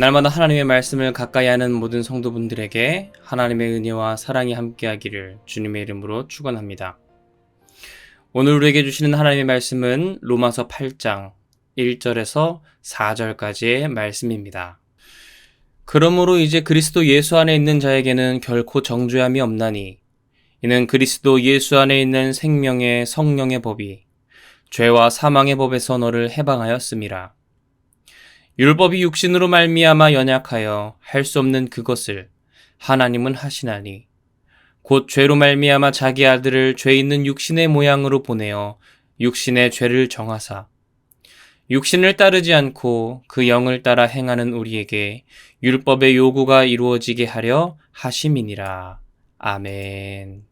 날마다 하나님의 말씀을 가까이 하는 모든 성도분들에게 하나님의 은혜와 사랑이 함께하기를 주님의 이름으로 축원합니다. 오늘 우리에게 주시는 하나님의 말씀은 로마서 8장 1절에서 4절까지의 말씀입니다. 그러므로 이제 그리스도 예수 안에 있는 자에게는 결코 정죄함이 없나니 이는 그리스도 예수 안에 있는 생명의 성령의 법이 죄와 사망의 법에서 너를 해방하였음이라. 율법이 육신으로 말미암아 연약하여 할 수 없는 그것을 하나님은 하시나니 곧 죄로 말미암아 자기 아들을 죄 있는 육신의 모양으로 보내어 육신의 죄를 정하사 육신을 따르지 않고 그 영을 따라 행하는 우리에게 율법의 요구가 이루어지게 하려 하심이니라. 아멘.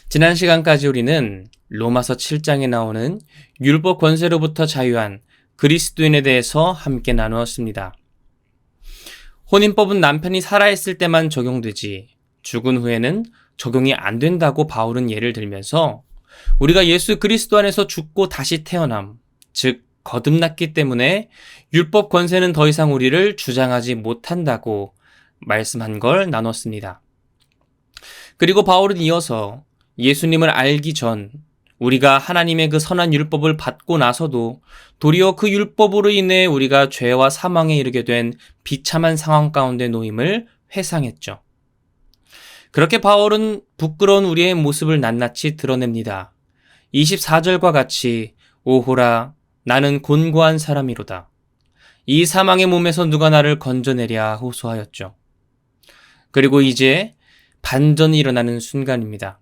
지난 시간까지 우리는 로마서 7장에 나오는 율법 권세로부터 자유한 그리스도인에 대해서 함께 나누었습니다. 혼인법은 남편이 살아있을 때만 적용되지 죽은 후에는 적용이 안 된다고 바울은 예를 들면서 우리가 예수 그리스도 안에서 죽고 다시 태어남, 즉 거듭났기 때문에 율법 권세는 더 이상 우리를 주장하지 못한다고 말씀한 걸 나눴습니다. 그리고 바울은 이어서 예수님을 알기 전 우리가 하나님의 그 선한 율법을 받고 나서도 도리어 그 율법으로 인해 우리가 죄와 사망에 이르게 된 비참한 상황 가운데 놓임을 회상했죠. 그렇게 바울은 부끄러운 우리의 모습을 낱낱이 드러냅니다. 24절과 같이 오호라 나는 곤고한 사람이로다. 이 사망의 몸에서 누가 나를 건져내랴 호소하였죠. 그리고 이제 반전이 일어나는 순간입니다.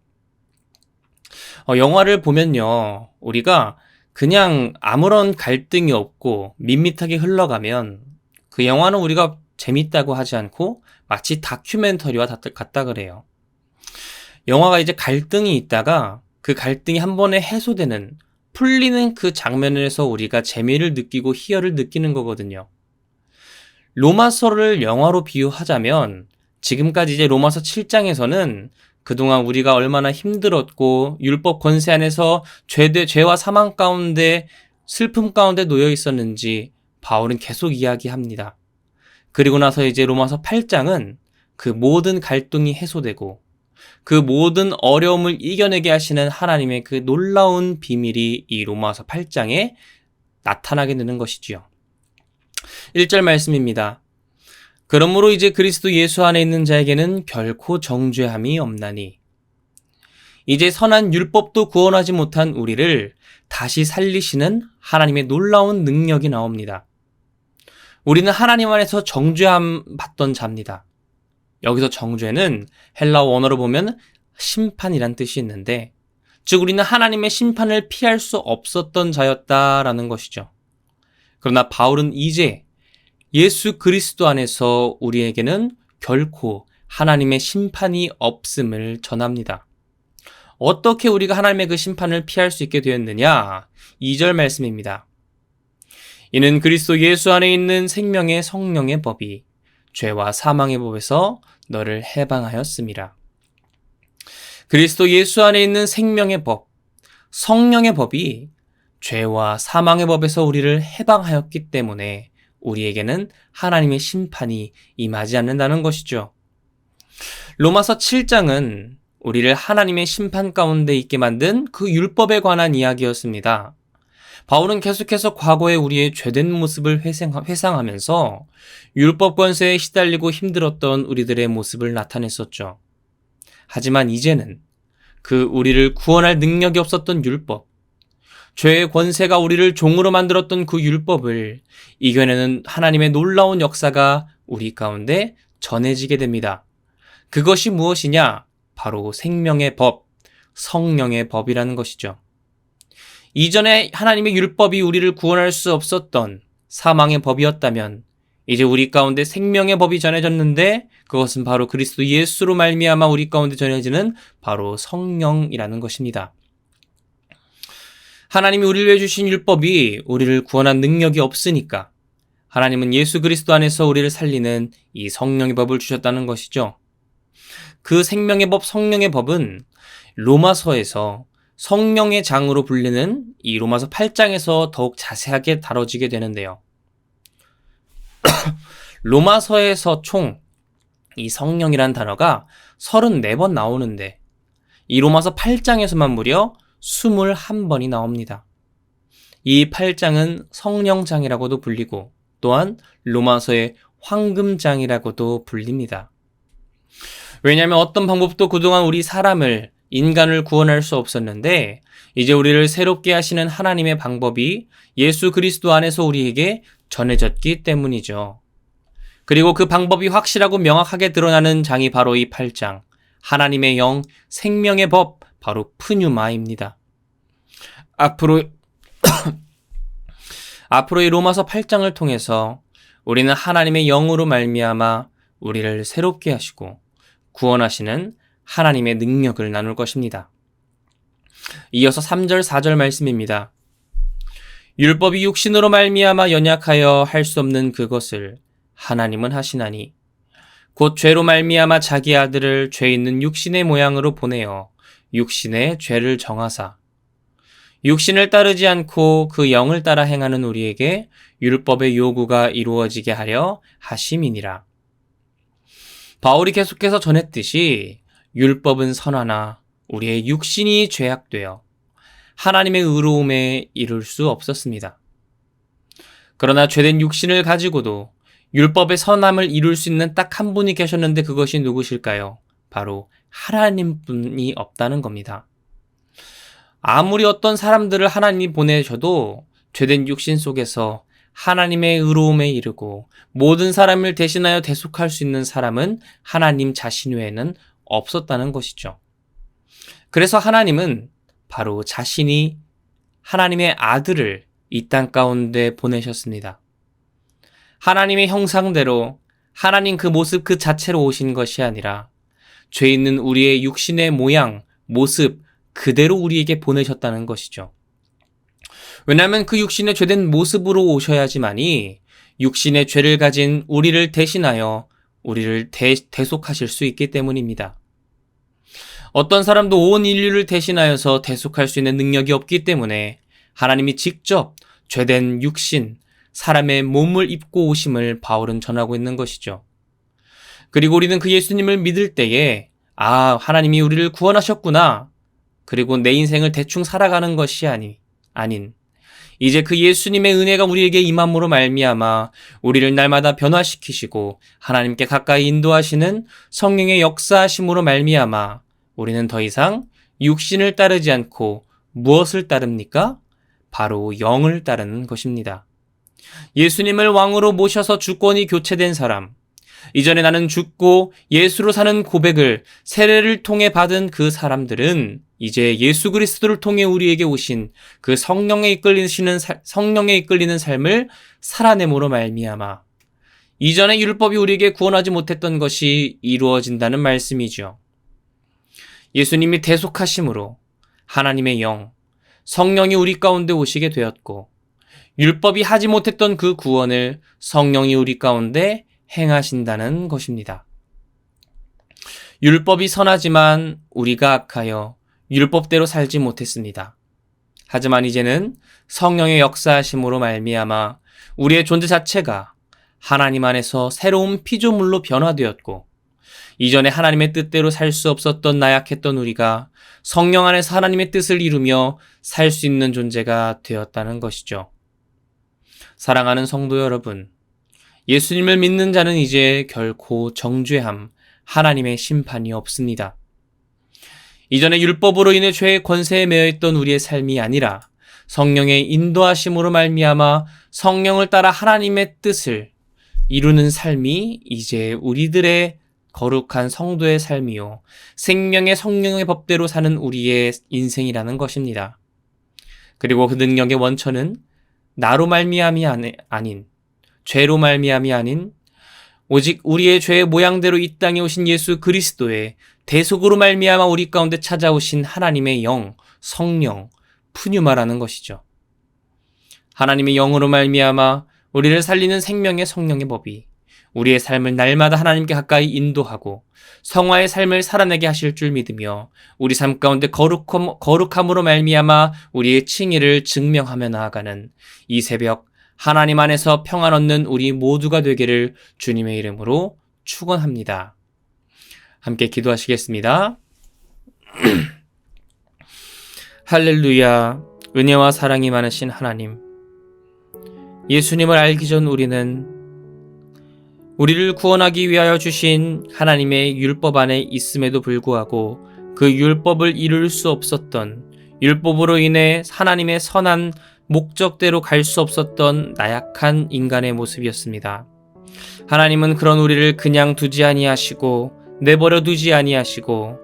영화를 보면요, 우리가 그냥 아무런 갈등이 없고 밋밋하게 흘러가면 그 영화는 우리가 재밌다고 하지 않고 마치 다큐멘터리와 같다 그래요. 영화가 이제 갈등이 있다가 그 갈등이 한 번에 해소되는, 풀리는 그 장면에서 우리가 재미를 느끼고 희열을 느끼는 거거든요. 로마서를 영화로 비유하자면 지금까지 이제 로마서 7장에서는 그동안 우리가 얼마나 힘들었고 율법 권세 안에서 죄와 사망 가운데 슬픔 가운데 놓여 있었는지 바울은 계속 이야기합니다. 그리고 나서 이제 로마서 8장은 그 모든 갈등이 해소되고 그 모든 어려움을 이겨내게 하시는 하나님의 그 놀라운 비밀이 이 로마서 8장에 나타나게 되는 것이지요. 1절 말씀입니다. 그러므로 이제 그리스도 예수 안에 있는 자에게는 결코 정죄함이 없나니 이제 선한 율법도 구원하지 못한 우리를 다시 살리시는 하나님의 놀라운 능력이 나옵니다. 우리는 하나님 안에서 정죄함 받던 자입니다. 여기서 정죄는 헬라어 원어로 보면 심판이란 뜻이 있는데 즉 우리는 하나님의 심판을 피할 수 없었던 자였다라는 것이죠. 그러나 바울은 이제 예수 그리스도 안에서 우리에게는 결코 하나님의 심판이 없음을 전합니다. 어떻게 우리가 하나님의 그 심판을 피할 수 있게 되었느냐? 2절 말씀입니다. 이는 그리스도 예수 안에 있는 생명의 성령의 법이 죄와 사망의 법에서 너를 해방하였음이라. 그리스도 예수 안에 있는 생명의 법, 성령의 법이 죄와 사망의 법에서 우리를 해방하였기 때문에 우리에게는 하나님의 심판이 임하지 않는다는 것이죠. 로마서 7장은 우리를 하나님의 심판 가운데 있게 만든 그 율법에 관한 이야기였습니다. 바울은 계속해서 과거의 우리의 죄된 모습을 회상하면서 율법 권세에 시달리고 힘들었던 우리들의 모습을 나타냈었죠. 하지만 이제는 그 우리를 구원할 능력이 없었던 율법, 죄의 권세가 우리를 종으로 만들었던 그 율법을 이겨내는 하나님의 놀라운 역사가 우리 가운데 전해지게 됩니다. 그것이 무엇이냐? 바로 생명의 법, 성령의 법이라는 것이죠. 이전에 하나님의 율법이 우리를 구원할 수 없었던 사망의 법이었다면 이제 우리 가운데 생명의 법이 전해졌는데 그것은 바로 그리스도 예수로 말미암아 우리 가운데 전해지는 바로 성령이라는 것입니다. 하나님이 우리를 위해 주신 율법이 우리를 구원한 능력이 없으니까 하나님은 예수 그리스도 안에서 우리를 살리는 이 성령의 법을 주셨다는 것이죠. 그 생명의 법, 성령의 법은 로마서에서 성령의 장으로 불리는 이 로마서 8장에서 더욱 자세하게 다뤄지게 되는데요. 로마서에서 총 이 성령이란 단어가 34번 나오는데 이 로마서 8장에서만 무려 21번이 나옵니다. 이 8장은 성령장이라고도 불리고 또한 로마서의 황금장이라고도 불립니다. 왜냐하면 어떤 방법도 그동안 우리 사람을, 인간을 구원할 수 없었는데 이제 우리를 새롭게 하시는 하나님의 방법이 예수 그리스도 안에서 우리에게 전해졌기 때문이죠. 그리고 그 방법이 확실하고 명확하게 드러나는 장이 바로 이 8장, 하나님의 영, 생명의 법, 바로 푸뉴마입니다. 앞으로 이 로마서 8장을 통해서 우리는 하나님의 영으로 말미암아 우리를 새롭게 하시고 구원하시는 하나님의 능력을 나눌 것입니다. 이어서 3절, 4절 말씀입니다. 율법이 육신으로 말미암아 연약하여 할 수 없는 그것을 하나님은 하시나니 곧 죄로 말미암아 자기 아들을 죄 있는 육신의 모양으로 보내어 육신의 죄를 정하사 육신을 따르지 않고 그 영을 따라 행하는 우리에게 율법의 요구가 이루어지게 하려 하심이니라. 바울이 계속해서 전했듯이 율법은 선하나 우리의 육신이 죄악되어 하나님의 의로움에 이룰 수 없었습니다. 그러나 죄된 육신을 가지고도 율법의 선함을 이룰 수 있는 딱 한 분이 계셨는데 그것이 누구실까요? 바로 하나님뿐이 없다는 겁니다. 아무리 어떤 사람들을 하나님이 보내셔도 죄된 육신 속에서 하나님의 의로움에 이르고 모든 사람을 대신하여 대속할 수 있는 사람은 하나님 자신 외에는 없었다는 것이죠. 그래서 하나님은 바로 자신이 하나님의 아들을 이 땅 가운데 보내셨습니다. 하나님의 형상대로 하나님 그 모습 그 자체로 오신 것이 아니라 죄 있는 우리의 육신의 모양, 모습 그대로 우리에게 보내셨다는 것이죠. 왜냐하면 그 육신의 죄된 모습으로 오셔야지만이 육신의 죄를 가진 우리를 대신하여 우리를 대속하실 수 있기 때문입니다. 어떤 사람도 온 인류를 대신하여서 대속할 수 있는 능력이 없기 때문에 하나님이 직접 죄된 육신, 사람의 몸을 입고 오심을 바울은 전하고 있는 것이죠. 그리고 우리는 그 예수님을 믿을 때에 하나님이 우리를 구원하셨구나. 그리고 내 인생을 대충 살아가는 것이 아닌 이제 그 예수님의 은혜가 우리에게 임함으로 말미암아 우리를 날마다 변화시키시고 하나님께 가까이 인도하시는 성령의 역사하심으로 말미암아 우리는 더 이상 육신을 따르지 않고 무엇을 따릅니까? 바로 영을 따르는 것입니다. 예수님을 왕으로 모셔서 주권이 교체된 사람, 이전에 나는 죽고 예수로 사는 고백을 세례를 통해 받은 그 사람들은 이제 예수 그리스도를 통해 우리에게 오신 그 성령에 이끌리는 삶을 살아냄으로 말미암아 이전에 율법이 우리에게 구원하지 못했던 것이 이루어진다는 말씀이죠. 예수님이 대속하심으로 하나님의 영, 성령이 우리 가운데 오시게 되었고 율법이 하지 못했던 그 구원을 성령이 우리 가운데 행하신다는 것입니다. 율법이 선하지만 우리가 악하여 율법대로 살지 못했습니다. 하지만 이제는 성령의 역사하심으로 말미암아 우리의 존재 자체가 하나님 안에서 새로운 피조물로 변화되었고 이전에 하나님의 뜻대로 살 수 없었던 나약했던 우리가 성령 안에서 하나님의 뜻을 이루며 살 수 있는 존재가 되었다는 것이죠. 사랑하는 성도 여러분, 예수님을 믿는 자는 이제 결코 정죄함, 하나님의 심판이 없습니다. 이전에 율법으로 인해 죄의 권세에 매여있던 우리의 삶이 아니라 성령의 인도하심으로 말미암아 성령을 따라 하나님의 뜻을 이루는 삶이 이제 우리들의 거룩한 성도의 삶이요 생명의 성령의 법대로 사는 우리의 인생이라는 것입니다. 그리고 그 능력의 원천은 나로 말미암이 아닌 죄로 말미암이 아닌 오직 우리의 죄의 모양대로 이 땅에 오신 예수 그리스도의 대속으로 말미암아 우리 가운데 찾아오신 하나님의 영, 성령, 푸뉴마라는 것이죠. 하나님의 영으로 말미암아 우리를 살리는 생명의 성령의 법이 우리의 삶을 날마다 하나님께 가까이 인도하고 성화의 삶을 살아내게 하실 줄 믿으며 우리 삶 가운데 거룩함으로 말미암아 우리의 칭의를 증명하며 나아가는 이 새벽 하나님 안에서 평안 얻는 우리 모두가 되기를 주님의 이름으로 축원합니다. 함께 기도하시겠습니다. 할렐루야. 은혜와 사랑이 많으신 하나님, 예수님을 알기 전 우리를 구원하기 위하여 주신 하나님의 율법 안에 있음에도 불구하고 그 율법을 이룰 수 없었던, 율법으로 인해 하나님의 선한 목적대로 갈 수 없었던 나약한 인간의 모습이었습니다. 하나님은 그런 우리를 그냥 두지 아니하시고 내버려 두지 아니하시고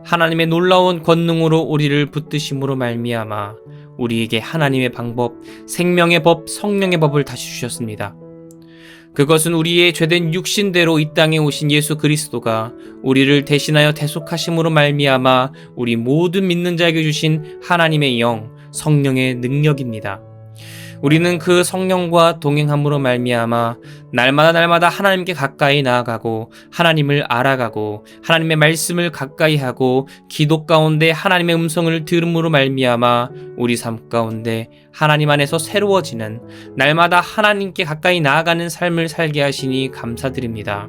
하나님의 놀라운 권능으로 우리를 붙드심으로 말미암아 우리에게 하나님의 방법, 생명의 법, 성령의 법을 다시 주셨습니다. 그것은 우리의 죄된 육신대로 이 땅에 오신 예수 그리스도가 우리를 대신하여 대속하심으로 말미암아 우리 모든 믿는 자에게 주신 하나님의 영, 성령의 능력입니다. 우리는 그 성령과 동행함으로 말미암아 날마다 하나님께 가까이 나아가고 하나님을 알아가고 하나님의 말씀을 가까이 하고 기도 가운데 하나님의 음성을 들음으로 말미암아 우리 삶 가운데 하나님 안에서 새로워지는, 날마다 하나님께 가까이 나아가는 삶을 살게 하시니 감사드립니다.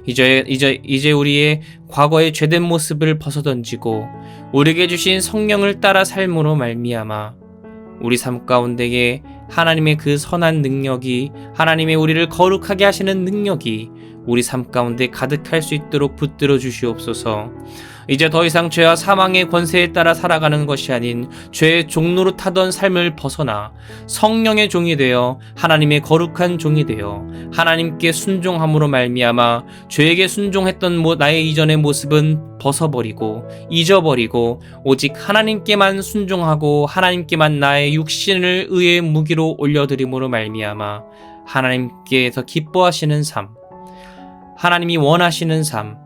이제 우리의 과거의 죄된 모습을 벗어던지고 우리에게 주신 성령을 따라 삶으로 말미암아 우리 삶 가운데에 하나님의 그 선한 능력이, 하나님의 우리를 거룩하게 하시는 능력이 우리 삶 가운데 가득할 수 있도록 붙들어 주시옵소서. 이제 더 이상 죄와 사망의 권세에 따라 살아가는 것이 아닌 죄의 종로로 타던 삶을 벗어나 성령의 종이 되어 하나님의 거룩한 종이 되어 하나님께 순종함으로 말미암아 죄에게 순종했던 나의 이전의 모습은 벗어버리고 잊어버리고 오직 하나님께만 순종하고 하나님께만 나의 육신을 의의 무기로 올려드림으로 말미암아 하나님께서 기뻐하시는 삶, 하나님이 원하시는 삶,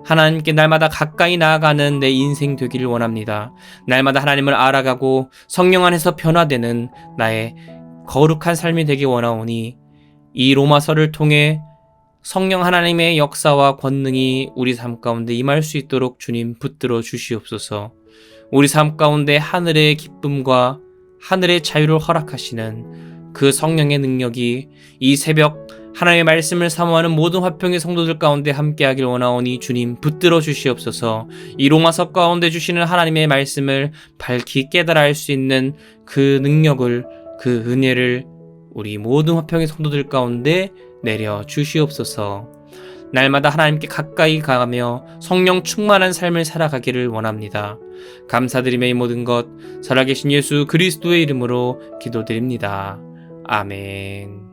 하나님께 날마다 가까이 나아가는 내 인생 되기를 원합니다. 날마다 하나님을 알아가고 성령 안에서 변화되는 나의 거룩한 삶이 되기 원하오니 이 로마서를 통해 성령 하나님의 역사와 권능이 우리 삶 가운데 임할 수 있도록 주님 붙들어 주시옵소서. 우리 삶 가운데 하늘의 기쁨과 하늘의 자유를 허락하시는 그 성령의 능력이 이 새벽 하나님의 말씀을 사모하는 모든 화평의 성도들 가운데 함께하길 원하오니 주님 붙들어 주시옵소서. 이 로마서 가운데 주시는 하나님의 말씀을 밝히 깨달아 알 수 있는 그 능력을, 그 은혜를 우리 모든 화평의 성도들 가운데 내려 주시옵소서. 날마다 하나님께 가까이 가며 성령 충만한 삶을 살아가기를 원합니다. 감사드리며 이 모든 것 살아계신 예수 그리스도의 이름으로 기도드립니다. 아멘.